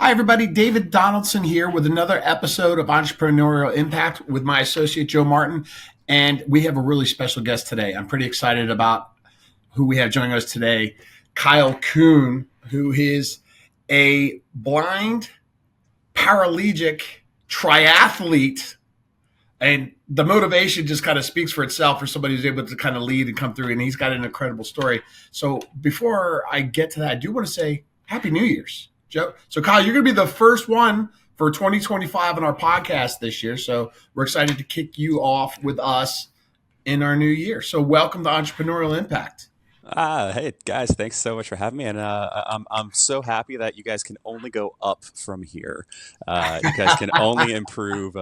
Hi, everybody. David Donaldson here with another episode of Entrepreneurial Impact with my associate, Joe Martin. And we have a really special guest today. I'm pretty excited about who we have joining us today, Kyle Coon, who is a blind paraplegic triathlete. And the motivation just kind of speaks for itself for somebody who's able to kind of lead and come through. And he's got an incredible story. So before I get to that, I do want to say Happy New Year's. Joe. So Kyle, you're going to be the first one for 2025 on our podcast this year. So we're excited to kick you off with us in our new year. So welcome to Entrepreneurial Impact. Hey guys, thanks so much for having me, and I'm so happy that you guys can only go up from here. You guys can only improve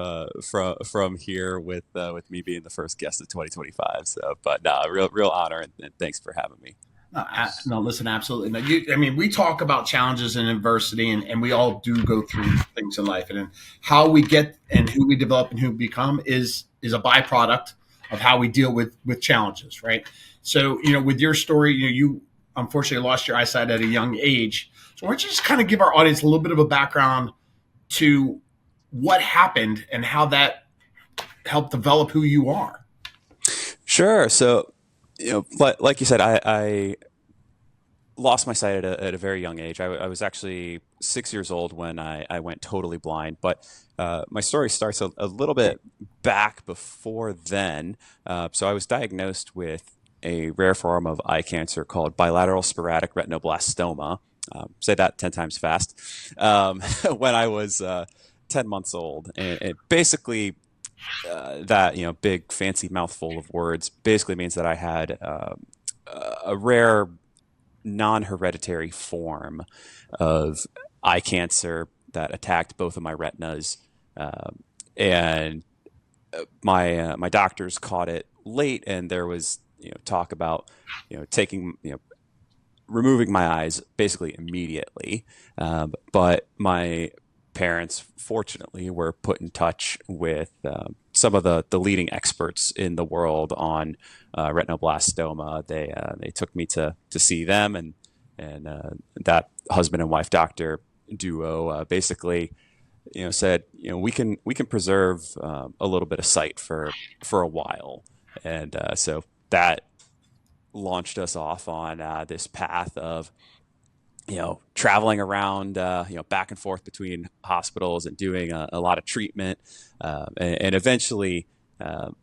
from here with me being the first guest of 2025. So, but no, real honor, and thanks for having me. No, listen, absolutely. No, we talk about challenges and adversity, and we all do go through things in life, and how we get and who we develop and who we become is a byproduct of how we deal with challenges, right? So, with your story, you unfortunately lost your eyesight at a young age. So why don't you just kind of give our audience a little bit of a background to what happened and how that helped develop who you are? Sure. So, like you said, I lost my sight at a very young age. I was actually 6 years old when I went totally blind. But my story starts a little bit back before then. So I was diagnosed with a rare form of eye cancer called bilateral sporadic retinoblastoma. Say that 10 times fast. When I was 10 months old. And basically, that big fancy mouthful of words basically means that I had a rare non-hereditary form of eye cancer that attacked both of my retinas, and my doctors caught it late, and there was talk about taking removing my eyes basically immediately, but my parents fortunately were put in touch with some of the leading experts in the world on retinoblastoma. They took me to see them, and that husband and wife doctor duo basically said we can preserve a little bit of sight for a while, and so that launched us off on this path of traveling around, back and forth between hospitals and doing a lot of treatment. And eventually, the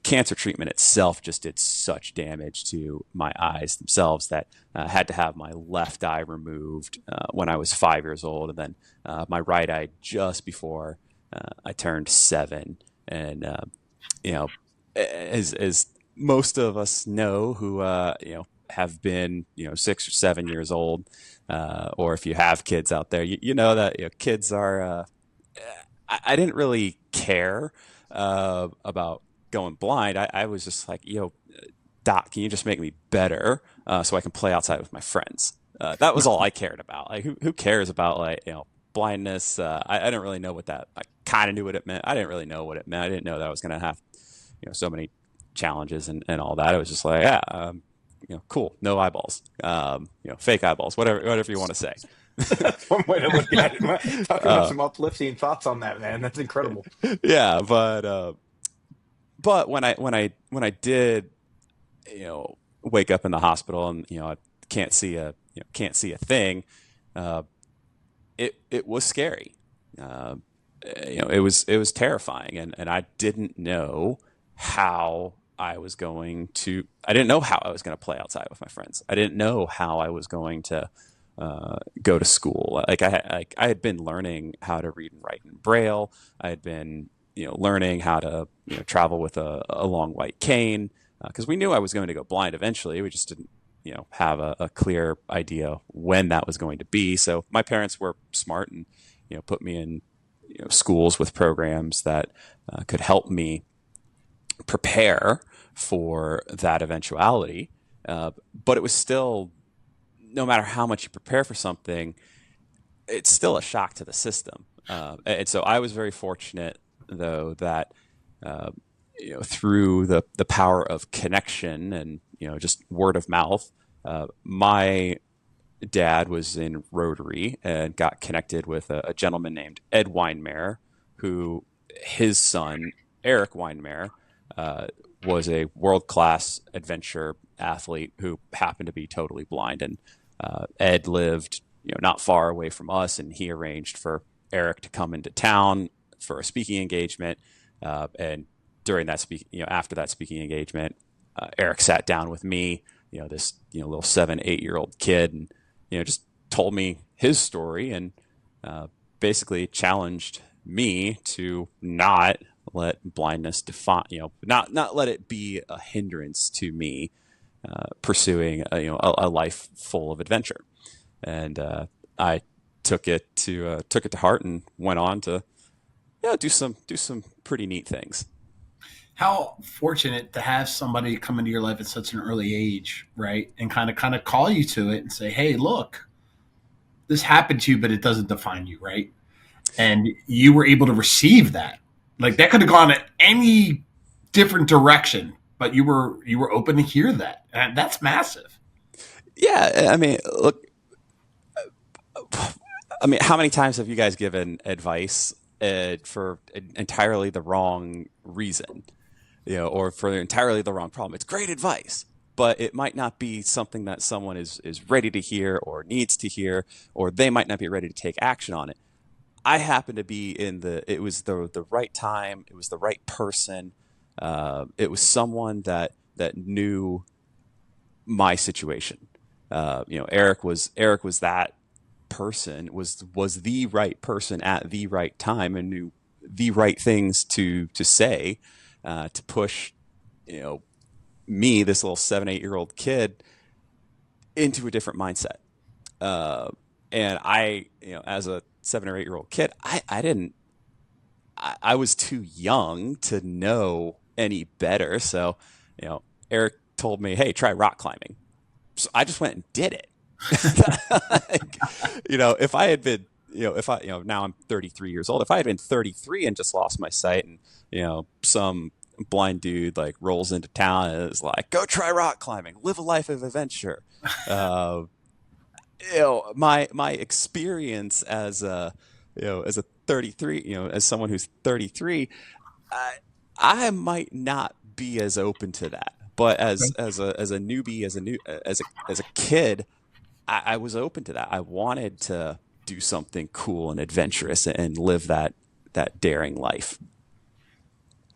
cancer treatment itself just did such damage to my eyes themselves that I had to have my left eye removed when I was 5 years old, and then my right eye just before I turned 7. And, as most of us know who, have been 6 or 7 years old, or if you have kids out there, you know that kids are. I didn't really care about going blind. I was just like, Doc, can you just make me better so I can play outside with my friends? That was all I cared about. Like, who cares about blindness? I didn't really know what that. I kind of knew what it meant. I didn't really know what it meant. I didn't know that I was going to have so many challenges and all that. It was just like, yeah. Cool, no eyeballs, fake eyeballs, whatever you want to say. That's one way to look at it. Talking about some uplifting thoughts on that, man. That's incredible. Yeah, but when I did, wake up in the hospital and I can't see a thing, it was scary. It was terrifying, and I didn't know how I didn't know how I was going to play outside with my friends. I didn't know how I was going to go to school. Like I had been learning how to read and write in Braille. I had been, learning how to, travel with a long white cane, because we knew I was going to go blind eventually. We just didn't, have a clear idea when that was going to be. So my parents were smart and, put me in, schools with programs that could help me prepare for that eventuality. But it was still, no matter how much you prepare for something, it's still a shock to the system. And so I was very fortunate, though, that through the power of connection and just word of mouth, my dad was in Rotary and got connected with a gentleman named Ed Weinmeier, who his son, Eric Weinmeier, uh, was a world class adventure athlete who happened to be totally blind. And Ed lived, not far away from us, and he arranged for Eric to come into town for a speaking engagement. And during that after that speaking engagement, Eric sat down with me, this little 7, 8 year old kid, and just told me his story and basically challenged me to not let blindness define, not let it be a hindrance to me pursuing a life full of adventure. And I took it to heart and went on to do some pretty neat things. How fortunate to have somebody come into your life at such an early age, right? And kind of call you to it and say, "Hey, look, this happened to you, but it doesn't define you," right? And you were able to receive that. Like that could have gone in any different direction, but you were open to hear that. And that's massive. Yeah, I mean, look, how many times have you guys given advice for entirely the wrong reason, or for entirely the wrong problem? It's great advice, but it might not be something that someone is ready to hear or needs to hear, or they might not be ready to take action on it. I happen to be it was the right time. It was the right person. It was someone that knew my situation. Eric was that person, was the right person at the right time and knew the right things to say, to push, me, this little 7, 8 year old kid, into a different mindset. And I, as a 7 or 8 year old kid, I didn't, I was too young to know any better. So, Eric told me, "Hey, try rock climbing." So I just went and did it. Like, if I had been, if I, now I'm 33 years old. If I had been 33 and just lost my sight, and some blind dude like rolls into town and is like, "Go try rock climbing, live a life of adventure." Uh, my experience as a 33, as someone who's 33, I, I might not be as open to that. But as a newbie, as a kid, I was open to that. I wanted to do something cool and adventurous and live that daring life.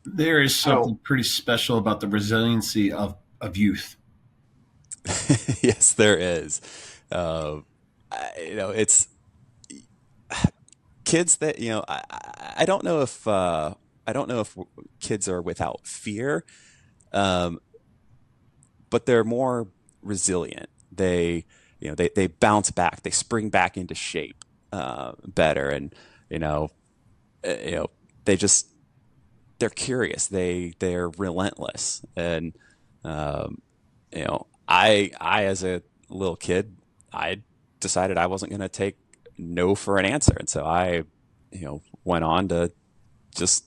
There is Kyle, something pretty special about the resiliency of youth. Yes, there is. It's kids that I don't know if kids are without fear, um, but they're more resilient. They bounce back, they spring back into shape better, and you know you know they just they're curious, they're relentless. And I as a little kid, I decided I wasn't going to take no for an answer, and so I went on to just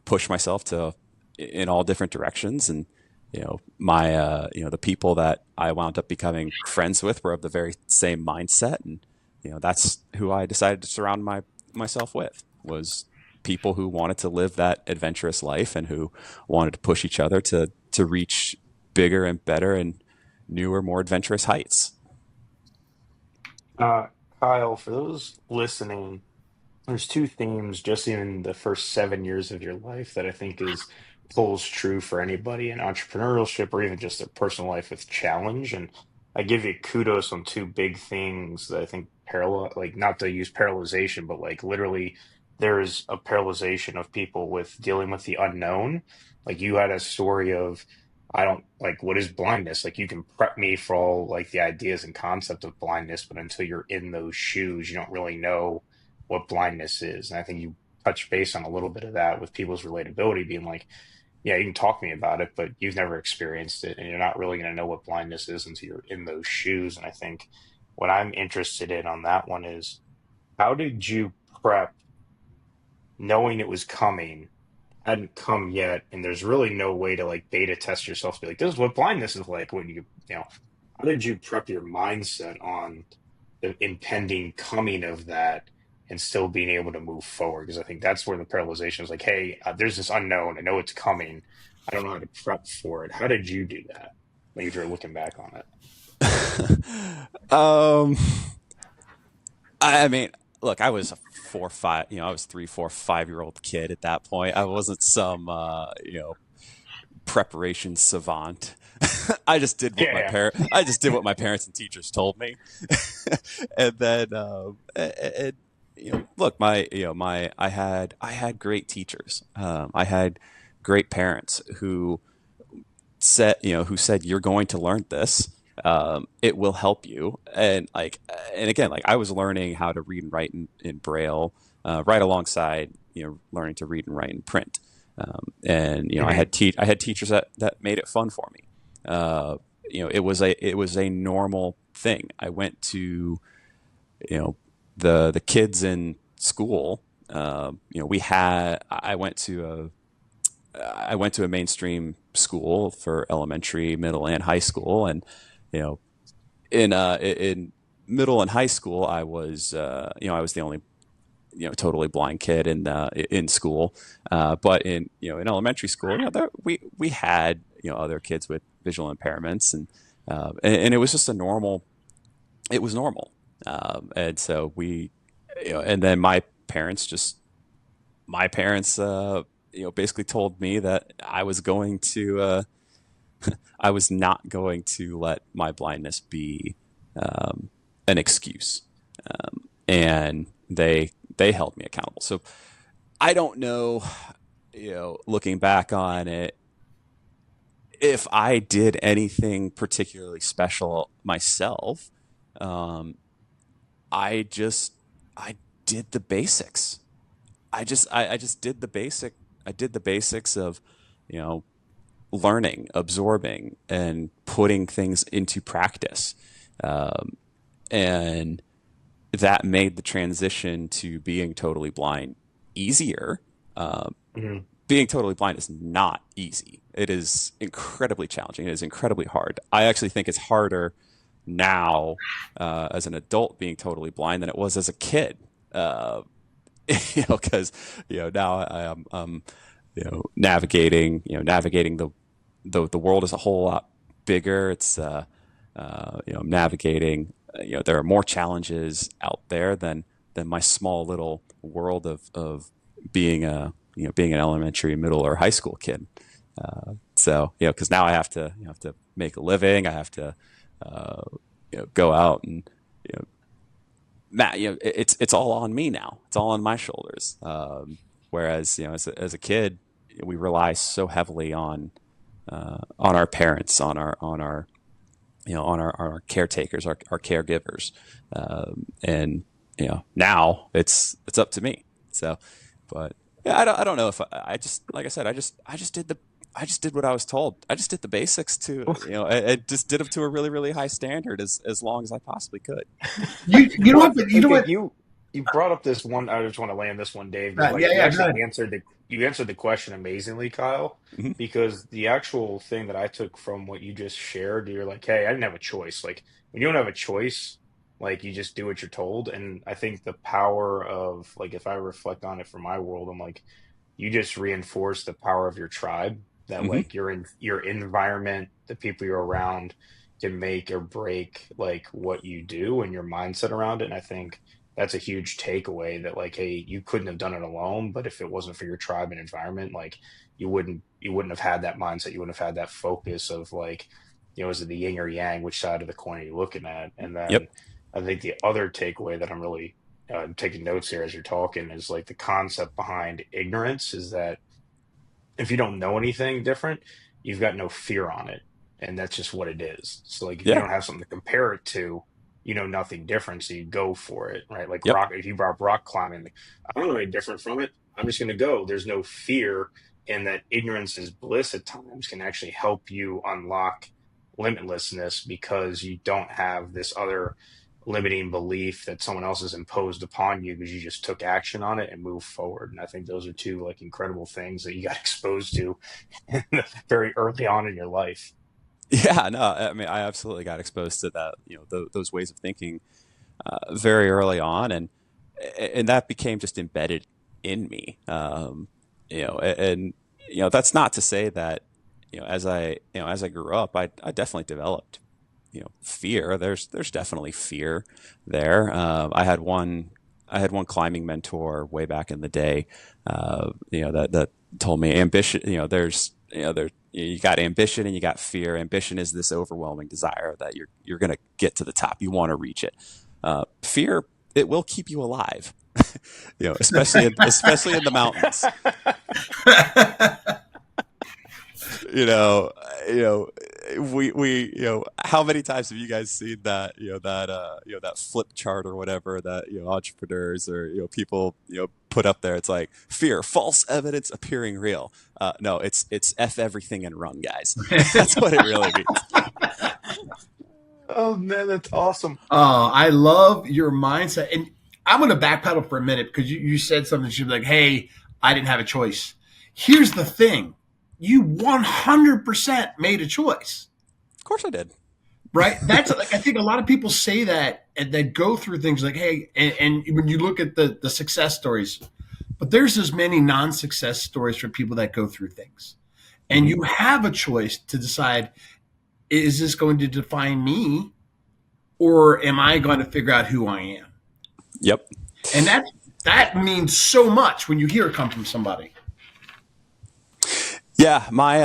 push myself to in all different directions. And my the people that I wound up becoming friends with were of the very same mindset. And that's who I decided to surround myself with, was people who wanted to live that adventurous life and who wanted to push each other to reach bigger and better and newer, more adventurous heights. uh, Kyle, for those listening, there's two themes just in the first 7 years of your life that I think is holds true for anybody in entrepreneurship or even just their personal life with challenge. And I give you kudos on two big things that I think parallel, like not to use parallelization, but like literally there's a parallelization of people with dealing with the unknown. Like you had a story of, I don't like what is blindness? Like you can prep me for all like the ideas and concept of blindness, but until you're in those shoes, you don't really know what blindness is. And I think you touch base on a little bit of that with people's relatability being like, yeah, you can talk to me about it, but you've never experienced it and you're not really going to know what blindness is until you're in those shoes. And I think what I'm interested in on that one is how did you prep knowing it was coming, hadn't come yet, and there's really no way to like beta test yourself to be like, this is what blindness is like when you know. how did you prep your mindset on the impending coming of that and still being able to move forward? Because I think that's where the paralyzation is like, hey, there's this unknown. I know it's coming. I don't know how to prep for it. How did you do that? Like if you're looking back on it. um, I mean, look, I was a 4, 5, I was 3, 4, 5 year old kid at that point. I wasn't some, preparation savant. Yeah, I just did what my parents and teachers told me. And then, look, I had great teachers. I had great parents who said, you're going to learn this. It will help you. And again, like I was learning how to read and write in Braille, right alongside, learning to read and write in print. And yeah. I had teachers that made it fun for me. It was a normal thing. I went to, the kids in school. I went to a mainstream school for elementary, middle, and high school, and you know, in middle and high school, I was the only totally blind kid in school. But in elementary school, we had other kids with visual impairments, and it was just a normal. It was normal, and so and then my parents basically told me that I was not going to let my blindness be an excuse, and they held me accountable. So I don't know, looking back on it, if I did anything particularly special myself. Um, I did the basics. I just did the basic. I did the basics of, you know, learning, absorbing, and putting things into practice. Um, and that made the transition to being totally blind easier. Um, Mhm. Being totally blind is not easy. It is incredibly challenging. It is incredibly hard. I actually think it's harder now, as an adult being totally blind, than it was as a kid. Uh, because now I'm navigating the world is a whole lot bigger. It's I'm navigating. There are more challenges out there than my small little world of being an elementary, middle, or high school kid. So because now I have to make a living. I have to uh, go out and you know, it's all on me now. It's all on my shoulders. Whereas as a kid, we rely so heavily on our parents, on our caretakers, our caregivers, and now it's up to me. So, but yeah, I don't know if I just like I said, I just did what I was told. I just did the basics to I just did them to a really really high standard as long as I possibly could. You know Well, what? But you know okay, what? you brought up this one. I just want to land this one, Dave. But Yeah, like, yeah. Go ahead. you answered the question amazingly, Kyle. Hmm. Because the actual thing that I took from what you just shared, you're like, hey, I didn't have a choice. Like when you don't have a choice, like you just do what you're told. And I think the power of like, if I reflect on it from my world, I'm like, you just reinforce the power of your tribe. That Hmm. like your environment, the people you're around, can make or break like what you do and your mindset around it. And I think that's a huge takeaway that like, hey, you couldn't have done it alone, but if it wasn't for your tribe and environment, like you wouldn't have had that mindset. You wouldn't have had that focus of like, is it the yin or yang? Which side of the coin are you looking at? And then Yep. I think the other takeaway that I'm really taking notes here as you're talking is like the concept behind ignorance is that if you don't know anything different, you've got no fear on it. And that's just what it is. So like if you Yeah. don't have something to compare it to, you know nothing different, so you go for it, right? Like Yep. rock, if you brought up rock climbing, like I don't know any different from it. I'm just gonna go. There's no fear, and that ignorance is bliss at times can actually help you unlock limitlessness because you don't have this other limiting belief that someone else has imposed upon you because you just took action on it and moved forward. And I think those are two like incredible things that you got exposed to very early on in your life. Yeah, no, I mean, I absolutely got exposed to that, those ways of thinking very early on, and that became just embedded in me. And that's not to say that, as I grew up, I definitely developed, fear. There's definitely fear there. I had one climbing mentor way back in the day, that told me ambition. You got ambition and you got fear. Ambition is this overwhelming desire that you're going to get to the top. You want to reach it. Fear, it will keep you alive, especially in the mountains. you know, you know, how many times have you guys seen that, that flip chart or whatever that, entrepreneurs or, people, put up there? It's like fear, false evidence appearing real. No, it's F everything and run, guys. That's what it really means. Oh man, that's awesome. I love your mindset. And I'm going to backpedal for a minute because you said something. She'd be like, hey, I didn't have a choice. Here's the thing. You 100% made a choice, Of course I did. right? That's like, I think a lot of people say that and they go through things like, hey, and when you look at the success stories, but there's as many non-success stories for people that go through things. And Mhm. you have a choice to decide, is this going to define me or am I going to figure out who I am? Yep. And that means so much when you hear it come from somebody. Yeah. My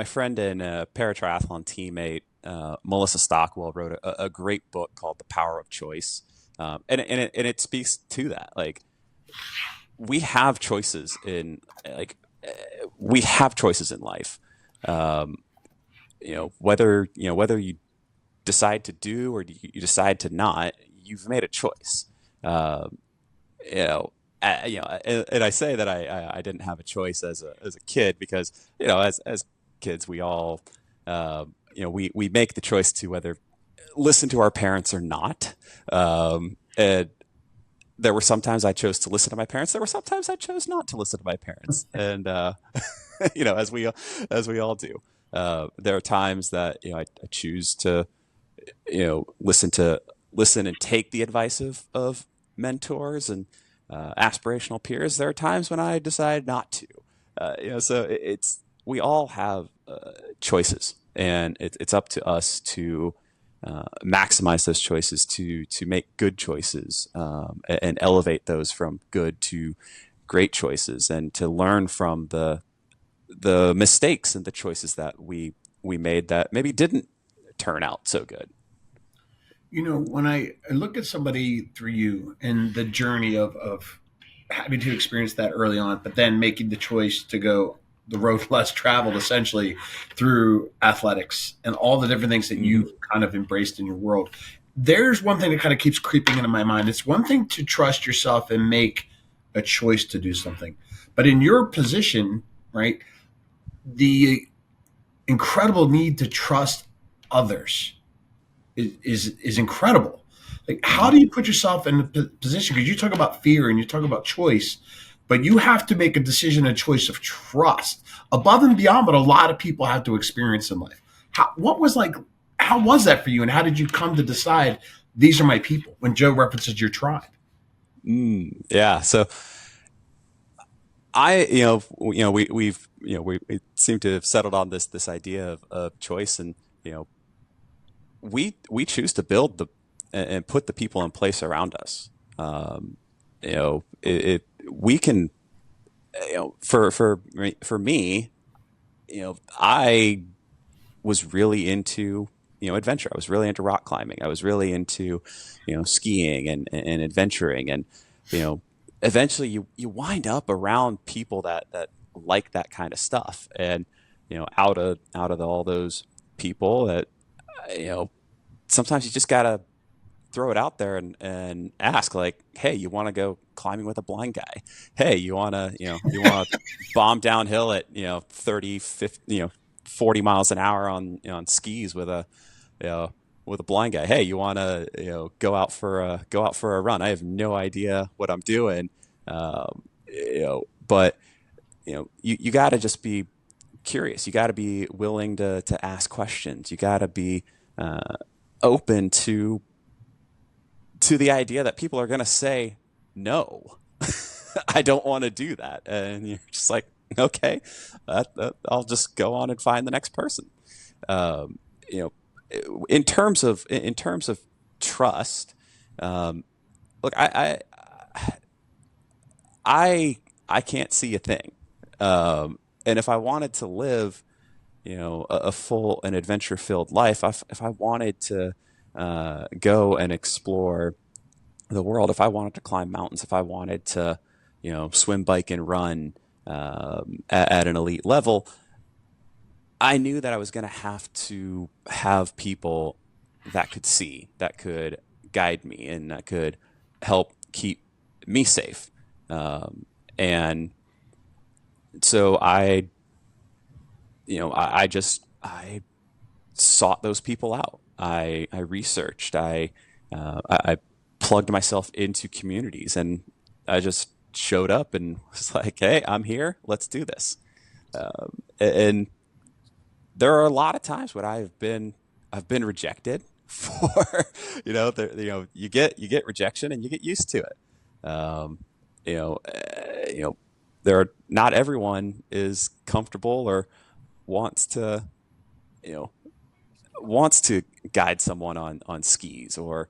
friend and paratriathlon teammate, Melissa Stockwell, wrote a great book called The Power of Choice. And it speaks to that. Like, we have choices we have choices in life. Um, whether you decide to do or you decide to not, you've made a choice. Um, you know, and I say that I didn't have a choice as a kid because, as kids, we all, we make the choice to whether listen to our parents or not. And there were sometimes I chose to listen to my parents. There were sometimes I chose not to listen to my parents. And, as we all do. There are times that, I choose to, listen and take the advice of mentors and aspirational peers. There are times when I decide not to. So it's we all have choices, and it's up to us to maximize those choices, to make good choices, and elevate those from good to great choices, and to learn from the mistakes and the choices that we made that maybe didn't turn out so good. When I look at somebody through you and the journey of having to experience that early on, but then making the choice to go the road less traveled essentially through athletics and all the different things that Mhm. you've kind of embraced in your world. There's one thing that kind of keeps creeping into my mind. It's one thing to trust yourself and make a choice to do something. But in your position, right, the incredible need to trust others is incredible. Like, how Mhm. do you put yourself in a position? Because you talk about fear and you talk about choice, but you have to make a decision, a choice of trust above and beyond what a lot of people have to experience in life. What was like? How was that for you, and how did you come to decide these are my people? When Joe references your tribe, Yeah. So we seem to have settled on this idea of choice, and we choose to build and put the people in place around us. Um, we can, for me, I was really into adventure. I was really into rock climbing. I was really into skiing and adventuring, and you know eventually you wind up around people that like that kind of stuff, and out of all those people that you know sometimes you just gotta throw it out there and ask, like, hey, you want to go climbing with a blind guy? Hey, you want to bomb downhill at 30 50 40 miles an hour on skis with you know with a blind guy? Hey, you want to go out for a run? I have no idea what I'm doing. But you got to just be curious. You got to be willing to ask questions. You got to be open to the idea that people are going to say no. I don't want to do that, and you're just like, okay, I'll just go on and find the next person. Um, you know, in terms of trust, look, I can't see a thing, and if I wanted to live, a full and adventure filled life, if I wanted to go and explore the world, if I wanted to climb mountains, if I wanted to, swim, bike, and run at an elite level, I knew that I was going to have people that could see, that could guide me, and that could help keep me safe. And so I sought those people out. I researched. I plugged myself into communities, and I just showed up and was like, "Hey, I'm here. Let's do this." And there are a lot of times when I've been rejected for, you get rejection and you get used to it. You know, not everyone is comfortable or wants to, you know, wants to guide someone on skis, or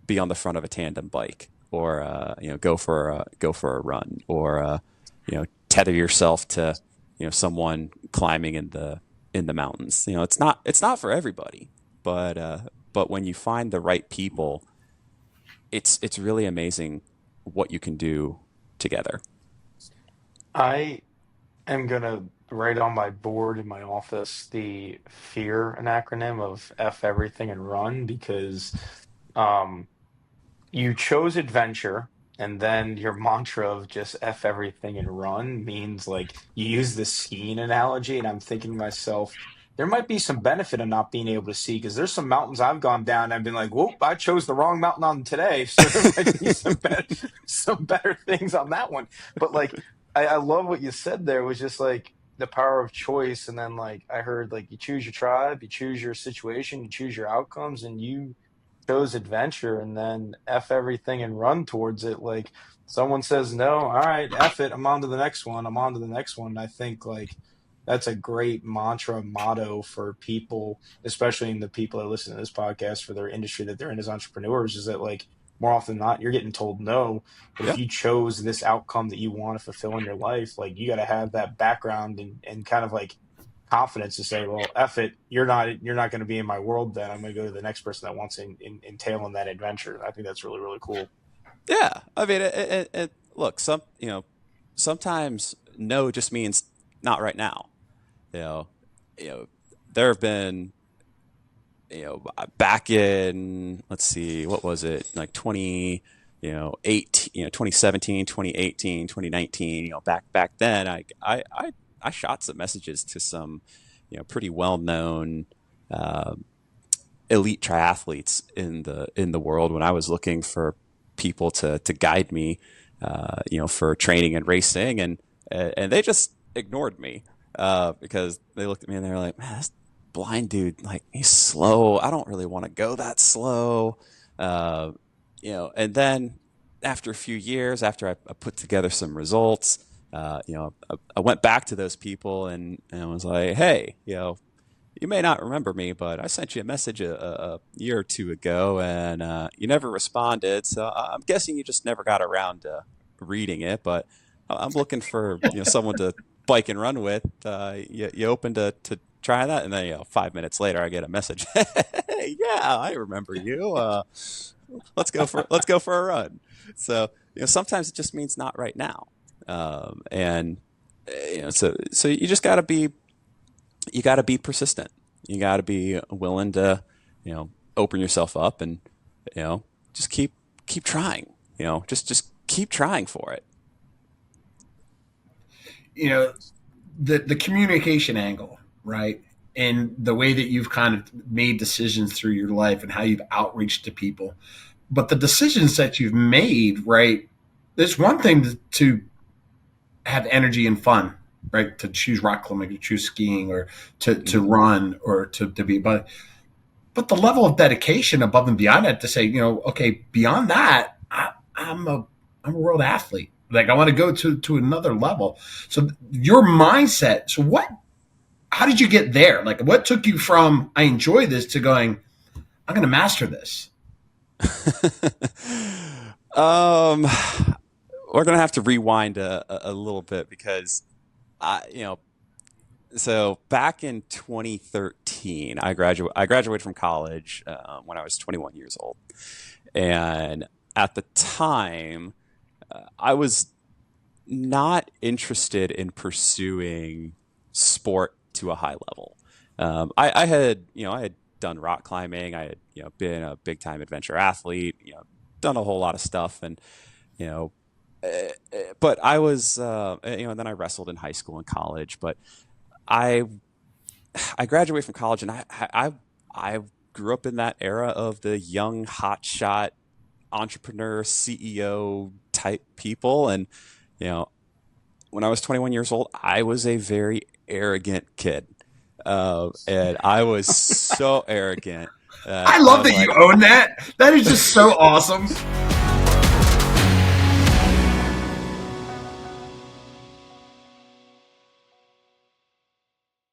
be on the front of a tandem bike, or go for a run, or tether yourself to someone climbing in the mountains. It's not for everybody, but when you find the right people, it's really amazing what you can do together. I am gonna write on my board in my office the fear, an acronym of F everything and run, because um you chose adventure, and then your mantra of just F everything and run means, like, you use the skiing analogy, and I'm thinking to myself, there might be some benefit in not being able to see, because there's some mountains I've gone down and I've been like, whoop, I chose the wrong mountain on today. So there might be some better things on that one. But like, I love what you said there, was just like the power of choice. And then like I heard, like, you choose your tribe, you choose your situation, you choose your outcomes, and you chose adventure, and then F everything and run towards it. Like, someone says no, all right, F it, I'm on to the next one. I'm on to the next one. And I think like that's a great mantra, motto for people, especially in the people that listen to this podcast, for their industry that they're in as entrepreneurs, is that like more often than not, you're getting told no. But if Yeah. you chose this outcome that you want to fulfill in your life, like, you got to have that background and kind of like confidence to say, well, F it, you're not going to be in my world. Then I'm going to go to the next person that wants to entail in that adventure. I think that's really, really cool. Yeah. I mean, look, sometimes no just means not right now. You know, there have been, back in, let's see, what was it, like 2017, 2018, 2019, back then, I shot some messages to some, pretty well-known, uh, elite triathletes in the world, when I was looking for people to guide me, for training and racing, and they just ignored me, because they looked at me and they were like, "Man, this blind dude, like, he's slow. I don't really want to go that slow." Uh, and then after a few years, after I put together some results, I went back to those people and was like, "Hey, you may not remember me, but I sent you a message a year or two ago, and you never responded. So I'm guessing you just never got around to reading it. But I'm looking for someone to bike and run with. You open to try that?" And then 5 minutes later, I get a message. "Hey, yeah, I remember you. Let's go for a run." So sometimes it just means not right now, and so you got to be persistent. You got to be willing to, open yourself up, and, just keep trying, just keep trying for it. You know, the communication angle, right? And the way that you've kind of made decisions through your life and how you've outreached to people. But the decisions that you've made, right? There's one thing to have energy and fun, right? To choose rock climbing, to choose skiing, or to Mhm. run, or to be, but the level of dedication above and beyond that to say, okay, beyond that, I'm a world athlete. Like I want to go to another level. So your mindset. So how did you get there? Like what took you from I enjoy this to going, I'm going to master this? um, we're gonna have to rewind a little bit because you know, so back in 2013, I graduated from college when I was 21 years old, and at the time, I was not interested in pursuing sport to a high level. I had done rock climbing. I had, been a big time adventure athlete. Done a whole lot of stuff, and you know, but I was, and then I wrestled in high school and college. But I I graduated from college, and I grew up in that era of the young hotshot entrepreneur CEO type people, and you know when I was 21 years old, I was a very arrogant kid. And I was so arrogant that I I love was that you like, own that. That is just so awesome.